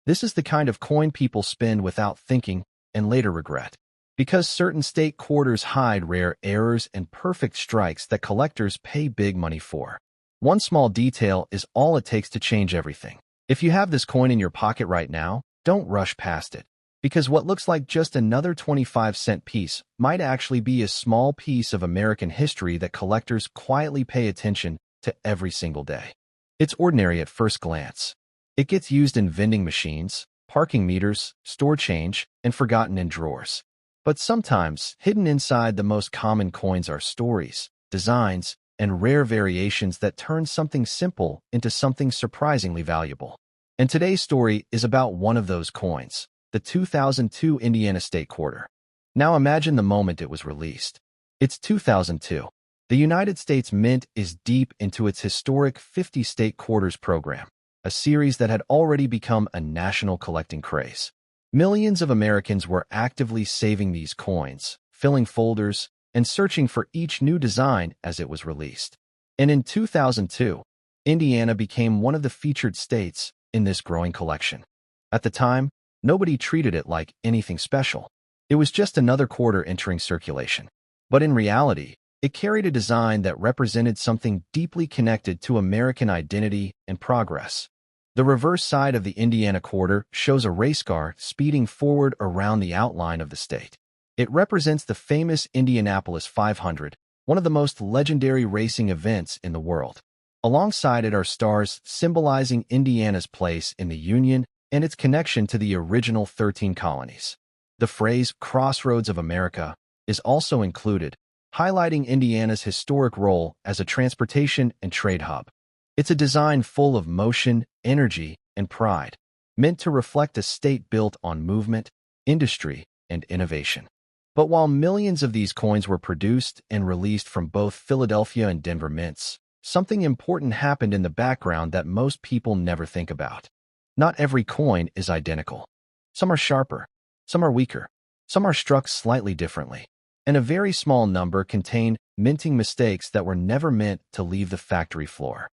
This is the kind of coin people spend without thinking and later regret. Because certain state quarters hide rare errors and perfect strikes that collectors pay big money for. One small detail is all it takes to change everything. If you have this coin in your pocket right now, don't rush past it. Because what looks like just another 25-cent piece might actually be a small piece of American history that collectors quietly pay attention to every single day. It's ordinary at first glance. It gets used in vending machines, parking meters, store change, and forgotten in drawers. But sometimes, hidden inside the most common coins are stories, designs, and rare variations that turn something simple into something surprisingly valuable. And today's story is about one of those coins, the 2002 Indiana State Quarter. Now imagine the moment it was released. It's 2002. The United States Mint is deep into its historic 50 state quarters program, a series that had already become a national collecting craze. Millions of Americans were actively saving these coins, filling folders, and searching for each new design as it was released. And in 2002, Indiana became one of the featured states in this growing collection. At the time, nobody treated it like anything special. It was just another quarter entering circulation. But in reality, it carried a design that represented something deeply connected to American identity and progress. The reverse side of the Indiana quarter shows a race car speeding forward around the outline of the state. It represents the famous Indianapolis 500, one of the most legendary racing events in the world. Alongside it are stars symbolizing Indiana's place in the Union and its connection to the original 13 colonies. The phrase "Crossroads of America" is also included, highlighting Indiana's historic role as a transportation and trade hub. It's a design full of motion, energy, and pride, meant to reflect a state built on movement, industry, and innovation. But while millions of these coins were produced and released from both Philadelphia and Denver mints, something important happened in the background that most people never think about. Not every coin is identical. Some are sharper, some are weaker, some are struck slightly differently, and a very small number contain minting mistakes that were never meant to leave the factory floor.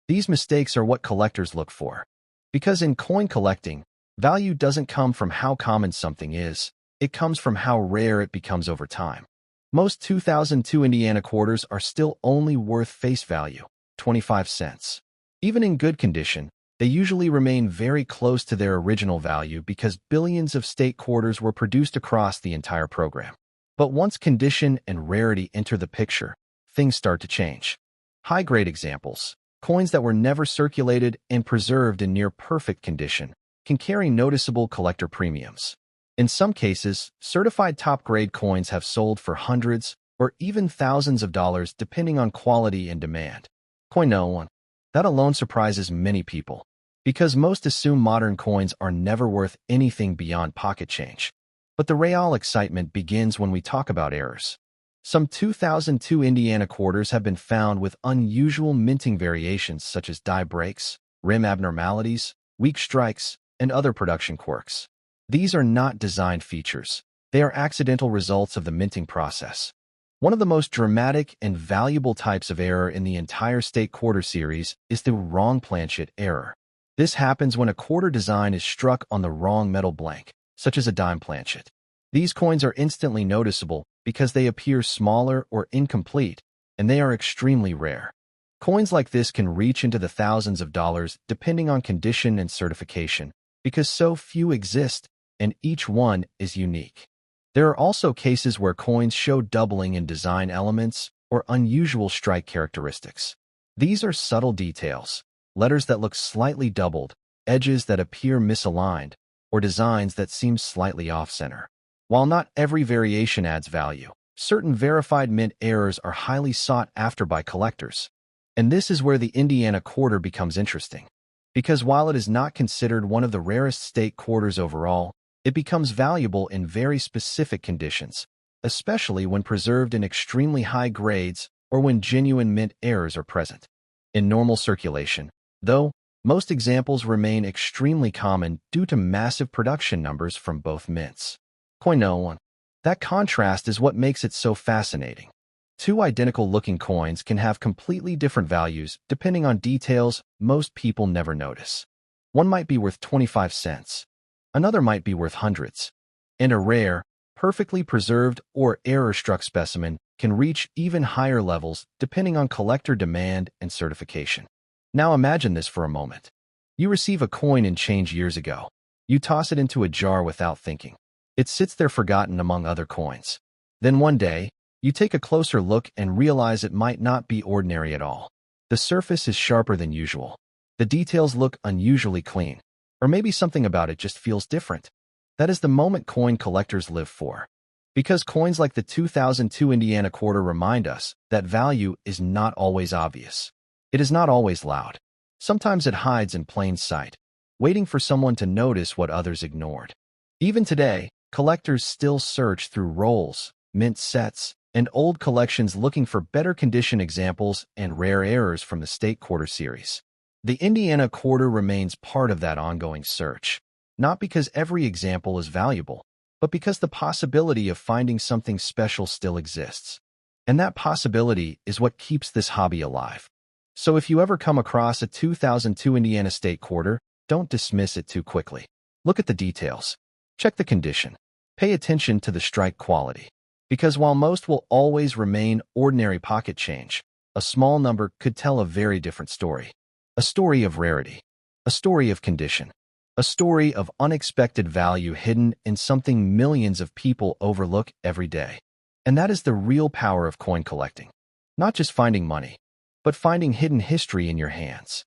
These mistakes are what collectors look for. Because in coin collecting, value doesn't come from how common something is, it comes from how rare it becomes over time. Most 2002 Indiana quarters are still only worth face value, 25 cents. Even in good condition, they usually remain very close to their original value because billions of state quarters were produced across the entire program. But once condition and rarity enter the picture, things start to change. High-grade examples, coins that were never circulated and preserved in near-perfect condition, can carry noticeable collector premiums. In some cases, certified top-grade coins have sold for hundreds or even thousands of dollars depending on quality and demand. Coin no one. That alone surprises many people, because most assume modern coins are never worth anything beyond pocket change. But the real excitement begins when we talk about errors. Some 2002 Indiana quarters have been found with unusual minting variations such as die breaks, rim abnormalities, weak strikes, and other production quirks. These are not design features. They are accidental results of the minting process. One of the most dramatic and valuable types of error in the entire state quarter series is the wrong planchet error. This happens when a quarter design is struck on the wrong metal blank, such as a dime planchet. These coins are instantly noticeable because they appear smaller or incomplete, and they are extremely rare. Coins like this can reach into the thousands of dollars depending on condition and certification, because so few exist and each one is unique. There are also cases where coins show doubling in design elements or unusual strike characteristics. These are subtle details, letters that look slightly doubled, edges that appear misaligned, or designs that seem slightly off-center. While not every variation adds value, certain verified mint errors are highly sought after by collectors. And this is where the Indiana quarter becomes interesting. Because while it is not considered one of the rarest state quarters overall, it becomes valuable in very specific conditions, especially when preserved in extremely high grades or when genuine mint errors are present. In normal circulation, though, most examples remain extremely common due to massive production numbers from both mints. Coin no one. That contrast is what makes it so fascinating. Two identical-looking coins can have completely different values depending on details most people never notice. One might be worth 25 cents. Another might be worth hundreds. And a rare, perfectly preserved or error-struck specimen can reach even higher levels depending on collector demand and certification. Now imagine this for a moment. You receive a coin in change years ago. You toss it into a jar without thinking. It sits there forgotten among other coins. Then one day, you take a closer look and realize it might not be ordinary at all. The surface is sharper than usual. The details look unusually clean. Or maybe something about it just feels different. That is the moment coin collectors live for. Because coins like the 2002 Indiana quarter remind us that value is not always obvious. It is not always loud. Sometimes it hides in plain sight, waiting for someone to notice what others ignored. Even today, collectors still search through rolls, mint sets, and old collections looking for better condition examples and rare errors from the State Quarter series. The Indiana quarter remains part of that ongoing search, not because every example is valuable, but because the possibility of finding something special still exists. And that possibility is what keeps this hobby alive. So if you ever come across a 2002 Indiana State Quarter, don't dismiss it too quickly. Look at the details. Check the condition. Pay attention to the strike quality. Because while most will always remain ordinary pocket change, a small number could tell a very different story. A story of rarity. A story of condition. A story of unexpected value hidden in something millions of people overlook every day. And that is the real power of coin collecting. Not just finding money, but finding hidden history in your hands.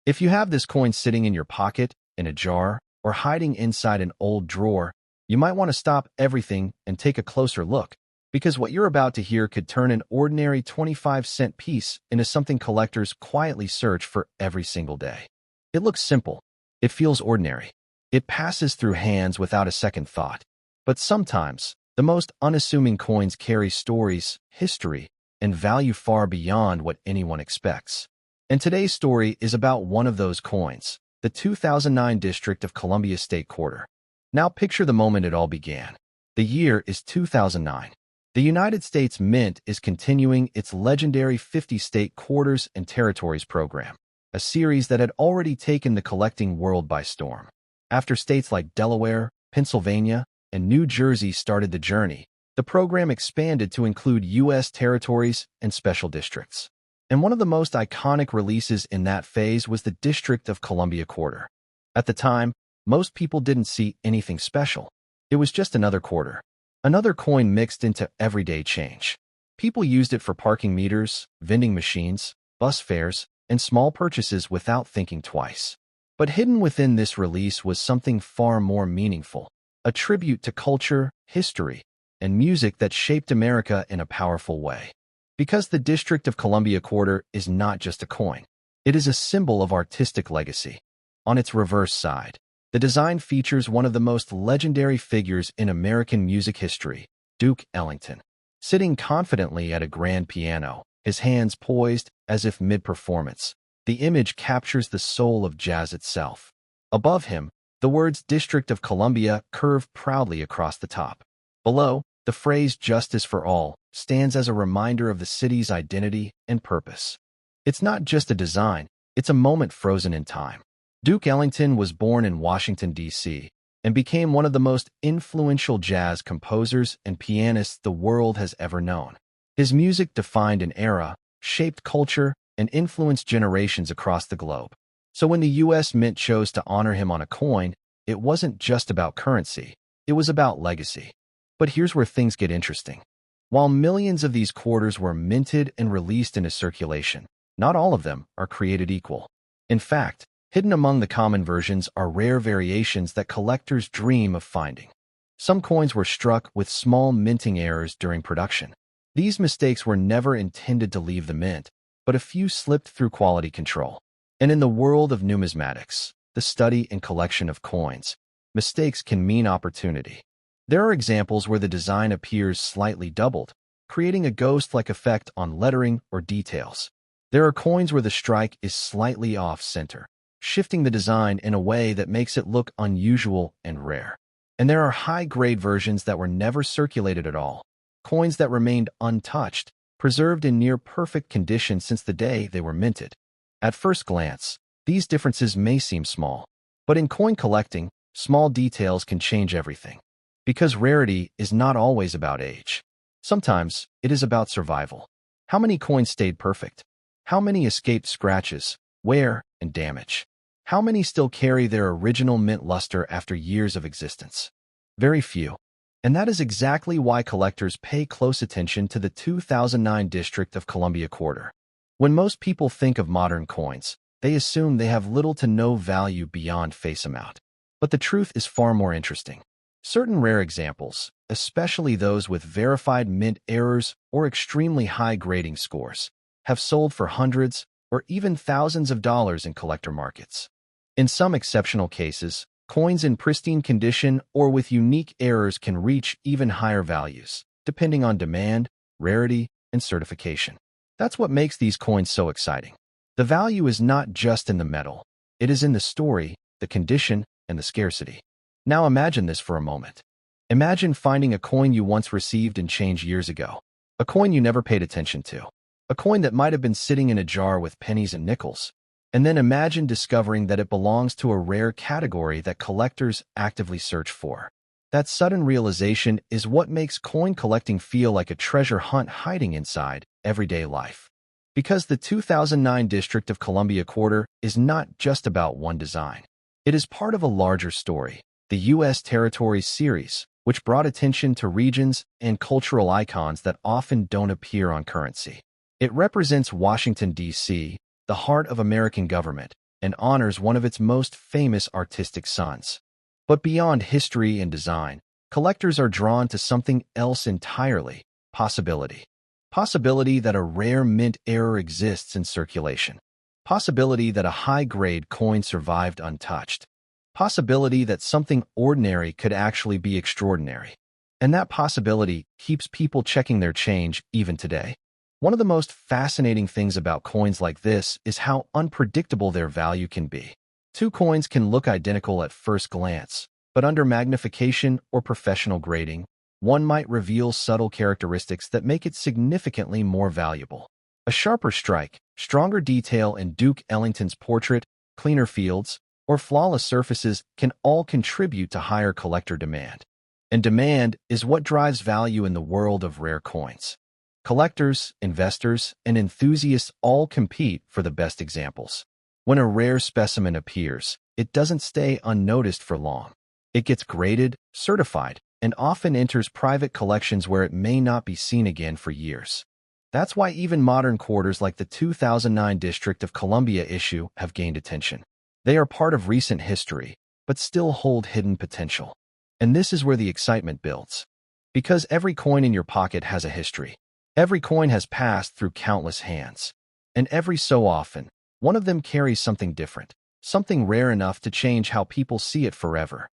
If you have this coin sitting in your pocket, in a jar, or hiding inside an old drawer, you might want to stop everything and take a closer look, because what you're about to hear could turn an ordinary 25-cent piece into something collectors quietly search for every single day. It looks simple. It feels ordinary. It passes through hands without a second thought. But sometimes, the most unassuming coins carry stories, history, and value far beyond what anyone expects. And today's story is about one of those coins, the 2009 District of Columbia State Quarter. Now picture the moment it all began. The year is 2009. The United States Mint is continuing its legendary 50 state quarters and territories program, a series that had already taken the collecting world by storm. After states like Delaware, Pennsylvania, and New Jersey started the journey, the program expanded to include U.S. territories and special districts. And one of the most iconic releases in that phase was the District of Columbia Quarter. At the time, most people didn't see anything special. It was just another quarter. Another coin mixed into everyday change. People used it for parking meters, vending machines, bus fares, and small purchases without thinking twice. But hidden within this release was something far more meaningful, a tribute to culture, history, and music that shaped America in a powerful way. Because the District of Columbia Quarter is not just a coin, it is a symbol of artistic legacy. On its reverse side, the design features one of the most legendary figures in American music history, Duke Ellington. Sitting confidently at a grand piano, his hands poised as if mid-performance, the image captures the soul of jazz itself. Above him, the words District of Columbia curve proudly across the top. Below, the phrase Justice for All stands as a reminder of the city's identity and purpose. It's not just a design, it's a moment frozen in time. Duke Ellington was born in Washington, D.C., and became one of the most influential jazz composers and pianists the world has ever known. His music defined an era, shaped culture, and influenced generations across the globe. So when the U.S. Mint chose to honor him on a coin, it wasn't just about currency, it was about legacy. But here's where things get interesting. While millions of these quarters were minted and released into circulation, not all of them are created equal. In fact, hidden among the common versions are rare variations that collectors dream of finding. Some coins were struck with small minting errors during production. These mistakes were never intended to leave the mint, but a few slipped through quality control. And in the world of numismatics, the study and collection of coins, mistakes can mean opportunity. There are examples where the design appears slightly doubled, creating a ghost-like effect on lettering or details. There are coins where the strike is slightly off-center, shifting the design in a way that makes it look unusual and rare. And there are high-grade versions that were never circulated at all, coins that remained untouched, preserved in near-perfect condition since the day they were minted. At first glance, these differences may seem small, But in coin collecting, small details can change everything. Because rarity is not always about age. Sometimes it is about survival. How many coins stayed perfect? How many escaped scratches, wear, and damage? How many still carry their original mint luster after years of existence? Very few. And that is exactly why collectors pay close attention to the 2009 District of Columbia quarter. When most people think of modern coins, they assume they have little to no value beyond face amount. But the truth is far more interesting. Certain rare examples, especially those with verified mint errors or extremely high grading scores, have sold for hundreds or even thousands of dollars in collector markets. In some exceptional cases, coins in pristine condition or with unique errors can reach even higher values, depending on demand, rarity, and certification. That's what makes these coins so exciting. The value is not just in the metal. It is in the story, the condition, and the scarcity. Now imagine this for a moment. Imagine finding a coin you once received in change years ago. A coin you never paid attention to. A coin that might have been sitting in a jar with pennies and nickels. And then imagine discovering that it belongs to a rare category that collectors actively search for. That sudden realization is what makes coin collecting feel like a treasure hunt hiding inside everyday life. Because the 2009 District of Columbia quarter is not just about one design. It is part of a larger story, the U.S. Territories series, which brought attention to regions and cultural icons that often don't appear on currency. It represents Washington, D.C., the heart of American government, and honors one of its most famous artistic sons. But beyond history and design, collectors are drawn to something else entirely: possibility. Possibility that a rare mint error exists in circulation. Possibility that a high-grade coin survived untouched. Possibility that something ordinary could actually be extraordinary. And that possibility keeps people checking their change even today. One of the most fascinating things about coins like this is how unpredictable their value can be. Two coins can look identical at first glance, but under magnification or professional grading, one might reveal subtle characteristics that make it significantly more valuable. A sharper strike, stronger detail in Duke Ellington's portrait, cleaner fields, or flawless surfaces can all contribute to higher collector demand. And demand is what drives value in the world of rare coins. Collectors, investors, and enthusiasts all compete for the best examples. When a rare specimen appears, it doesn't stay unnoticed for long. It gets graded, certified, and often enters private collections where it may not be seen again for years. That's why even modern quarters like the 2009 District of Columbia issue have gained attention. They are part of recent history, but still hold hidden potential. And this is where the excitement builds. Because every coin in your pocket has a history. Every coin has passed through countless hands. And every so often, one of them carries something different, something rare enough to change how people see it forever.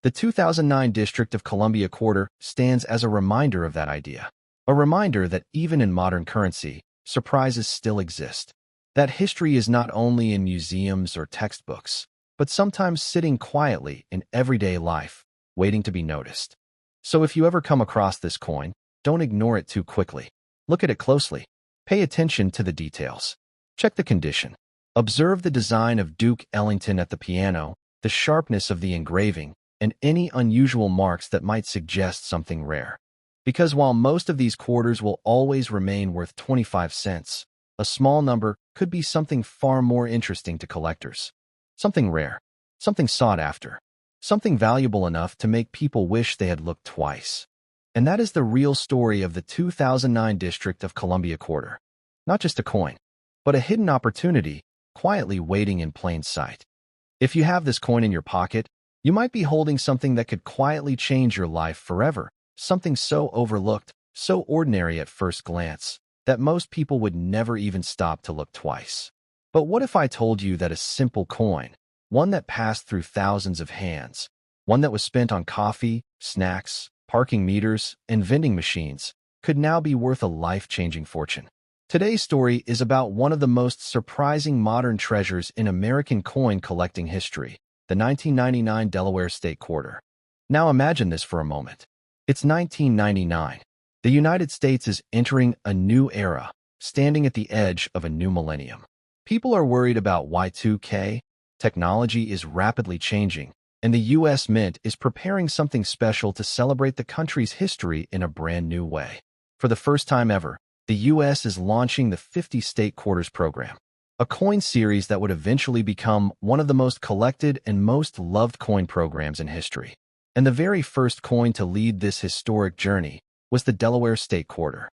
The 2009 District of Columbia quarter stands as a reminder of that idea. A reminder that even in modern currency, surprises still exist. That history is not only in museums or textbooks, but sometimes sitting quietly in everyday life, waiting to be noticed. So if you ever come across this coin, don't ignore it too quickly. Look at it closely. Pay attention to the details. Check the condition. Observe the design of Duke Ellington at the piano, the sharpness of the engraving, and any unusual marks that might suggest something rare. Because while most of these quarters will always remain worth 25 cents, a small number could be something far more interesting to collectors. Something rare, something sought after, something valuable enough to make people wish they had looked twice. And that is the real story of the 2009 District of Columbia quarter. Not just a coin, but a hidden opportunity, quietly waiting in plain sight. If you have this coin in your pocket, you might be holding something that could quietly change your life forever, something so overlooked, so ordinary at first glance, that most people would never even stop to look twice. But what if I told you that a simple coin, one that passed through thousands of hands, one that was spent on coffee, snacks, parking meters, and vending machines, could now be worth a life-changing fortune? Today's story is about one of the most surprising modern treasures in American coin collecting history, the 1999 Delaware State Quarter. Now imagine this for a moment. It's 1999. The United States is entering a new era, standing at the edge of a new millennium. People are worried about Y2K, Technology is rapidly changing, and the U.S. Mint is preparing something special to celebrate the country's history in a brand new way. For the first time ever, the U.S. is launching the 50 State Quarters program, a coin series that would eventually become one of the most collected and most loved coin programs in history. And the very first coin to lead this historic journey was the Delaware State Quarter.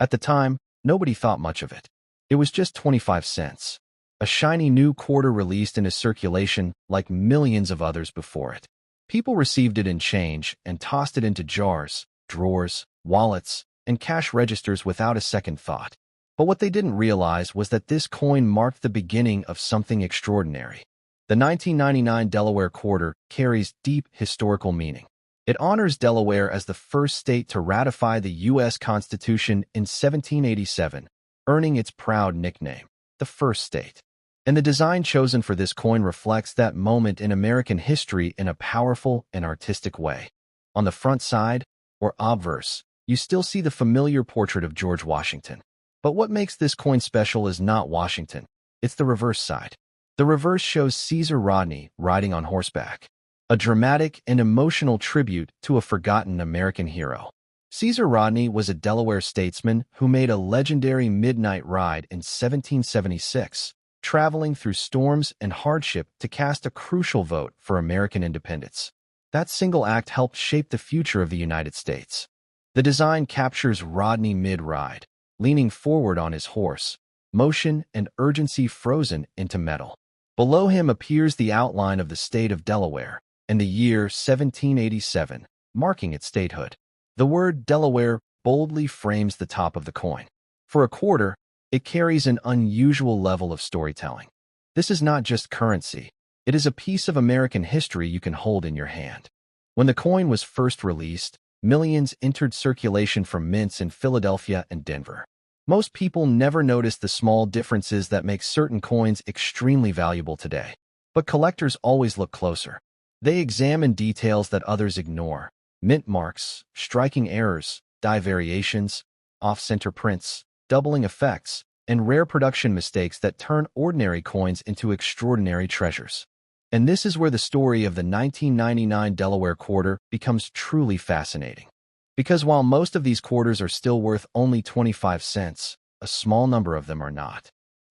At the time, nobody thought much of it. It was just 25 cents, a shiny new quarter released into circulation like millions of others before it. People received it in change and tossed it into jars, drawers, wallets, and cash registers without a second thought. But what they didn't realize was that this coin marked the beginning of something extraordinary. The 1999 Delaware Quarter carries deep historical meaning. It honors Delaware as the first state to ratify the U.S. Constitution in 1787, earning its proud nickname, the First State. And the design chosen for this coin reflects that moment in American history in a powerful and artistic way. On the front side, or obverse, you still see the familiar portrait of George Washington. But what makes this coin special is not Washington, it's the reverse side. The reverse shows Caesar Rodney riding on horseback, a dramatic and emotional tribute to a forgotten American hero. Caesar Rodney was a Delaware statesman who made a legendary midnight ride in 1776, traveling through storms and hardship to cast a crucial vote for American independence. That single act helped shape the future of the United States. The design captures Rodney mid-ride, leaning forward on his horse, motion and urgency frozen into metal. Below him appears the outline of the state of Delaware, and the year 1787, marking its statehood. The word Delaware boldly frames the top of the coin. For a quarter, it carries an unusual level of storytelling. This is not just currency. It is a piece of American history you can hold in your hand. When the coin was first released, millions entered circulation from mints in Philadelphia and Denver. Most people never noticed the small differences that make certain coins extremely valuable today. But collectors always look closer. They examine details that others ignore: mint marks, striking errors, die variations, off-center prints, doubling effects, and rare production mistakes that turn ordinary coins into extraordinary treasures. And this is where the story of the 1999 Delaware Quarter becomes truly fascinating. Because while most of these quarters are still worth only 25 cents, a small number of them are not.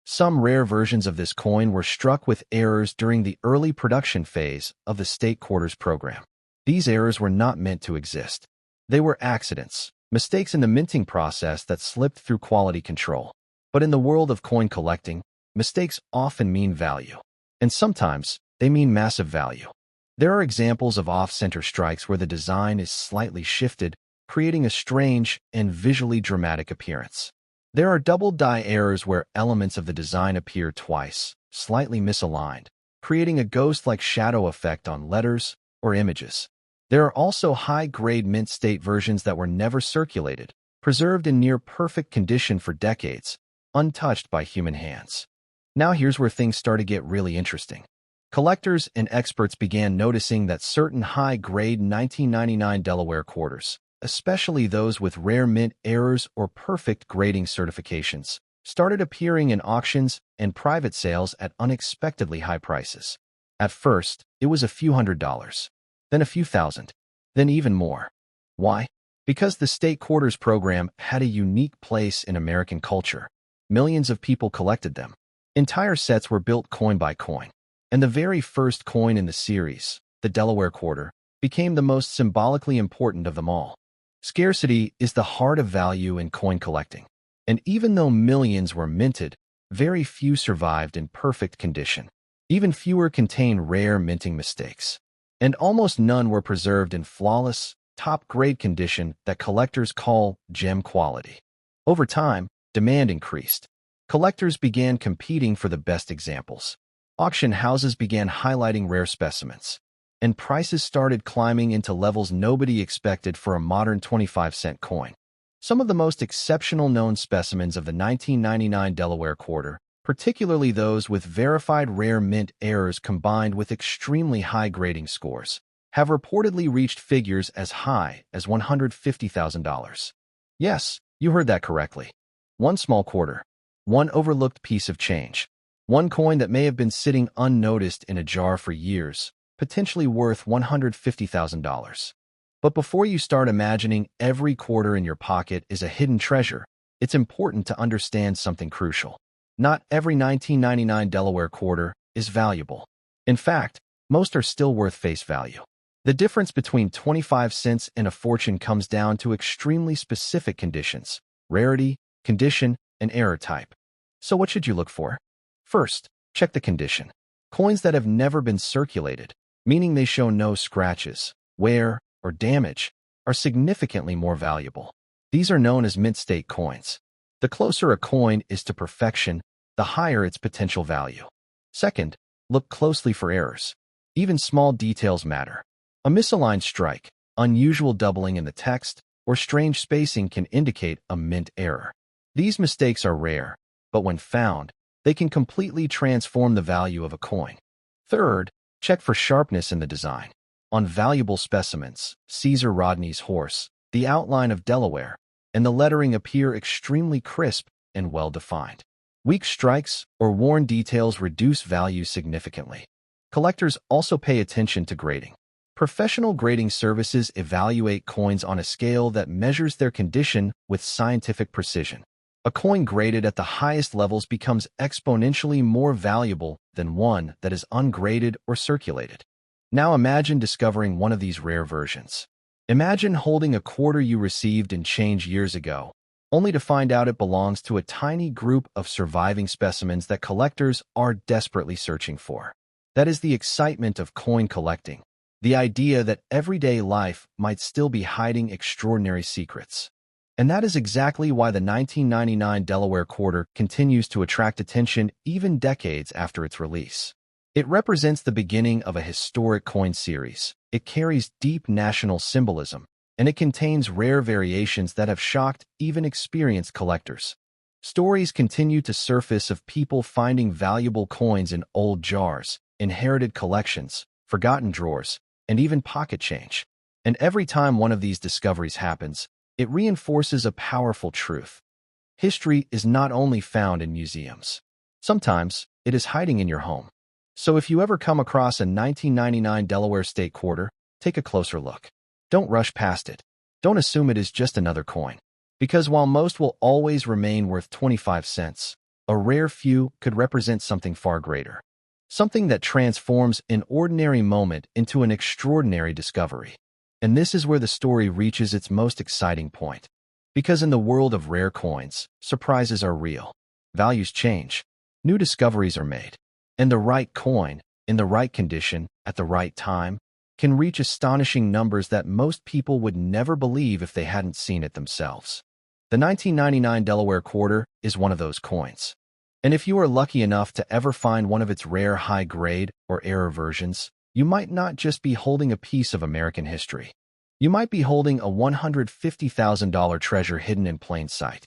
Some rare versions of this coin were struck with errors during the early production phase of the State Quarters program. These errors were not meant to exist. They were accidents, mistakes in the minting process that slipped through quality control. But in the world of coin collecting, mistakes often mean value. And sometimes, they mean massive value. There are examples of off-center strikes where the design is slightly shifted, creating a strange and visually dramatic appearance. There are double die errors where elements of the design appear twice, slightly misaligned, creating a ghost-like shadow effect on letters or images. There are also high-grade mint state versions that were never circulated, preserved in near-perfect condition for decades, untouched by human hands. Now here's where things start to get really interesting. Collectors and experts began noticing that certain high-grade 1999 Delaware quarters, especially those with rare mint errors or perfect grading certifications, started appearing in auctions and private sales at unexpectedly high prices. At first, it was a few $100s, then a few thousand, then even more. Why? Because the State Quarters program had a unique place in American culture. Millions of people collected them. Entire sets were built coin by coin. And the very first coin in the series, the Delaware Quarter, became the most symbolically important of them all. Scarcity is the heart of value in coin collecting. And even though millions were minted, very few survived in perfect condition. Even fewer contain rare minting mistakes. And almost none were preserved in flawless, top-grade condition that collectors call gem quality. Over time, demand increased. Collectors began competing for the best examples. Auction houses began highlighting rare specimens, and prices started climbing into levels nobody expected for a modern 25-cent coin. Some of the most exceptional known specimens of the 1999 Delaware Quarter, particularly those with verified rare mint errors combined with extremely high grading scores, have reportedly reached figures as high as $150,000. Yes, you heard that correctly. One small quarter, one overlooked piece of change. One coin that may have been sitting unnoticed in a jar for years, potentially worth $150,000. But before you start imagining every quarter in your pocket is a hidden treasure, it's important to understand something crucial. Not every 1999 Delaware quarter is valuable. In fact, most are still worth face value. The difference between 25 cents and a fortune comes down to extremely specific conditions: rarity, condition, and error type. So what should you look for? First, check the condition. Coins that have never been circulated, meaning they show no scratches, wear, or damage, are significantly more valuable. These are known as mint state coins. The closer a coin is to perfection, the higher its potential value. Second, look closely for errors. Even small details matter. A misaligned strike, unusual doubling in the text, or strange spacing can indicate a mint error. These mistakes are rare, but when found, they can completely transform the value of a coin. Third, check for sharpness in the design. On valuable specimens, Caesar Rodney's horse, the outline of Delaware, and the lettering appear extremely crisp and well-defined. Weak strikes or worn details reduce value significantly. Collectors also pay attention to grading. Professional grading services evaluate coins on a scale that measures their condition with scientific precision. A coin graded at the highest levels becomes exponentially more valuable than one that is ungraded or circulated. Now imagine discovering one of these rare versions. Imagine holding a quarter you received in change years ago, only to find out it belongs to a tiny group of surviving specimens that collectors are desperately searching for. That is the excitement of coin collecting, the idea that everyday life might still be hiding extraordinary secrets. And that is exactly why the 1999 Delaware quarter continues to attract attention even decades after its release. It represents the beginning of a historic coin series. It carries deep national symbolism, and it contains rare variations that have shocked even experienced collectors. Stories continue to surface of people finding valuable coins in old jars, inherited collections, forgotten drawers, and even pocket change. And every time one of these discoveries happens, it reinforces a powerful truth. History is not only found in museums. Sometimes, it is hiding in your home. So if you ever come across a 1999 Delaware State quarter, take a closer look. Don't rush past it. Don't assume it is just another coin. Because while most will always remain worth 25 cents, a rare few could represent something far greater. Something that transforms an ordinary moment into an extraordinary discovery. And this is where the story reaches its most exciting point. Because in the world of rare coins, surprises are real. Values change. New discoveries are made. And the right coin, in the right condition, at the right time, can reach astonishing numbers that most people would never believe if they hadn't seen it themselves. The 1999 Delaware quarter is one of those coins. And if you are lucky enough to ever find one of its rare high-grade or error versions, you might not just be holding a piece of American history. You might be holding a $150,000 treasure hidden in plain sight.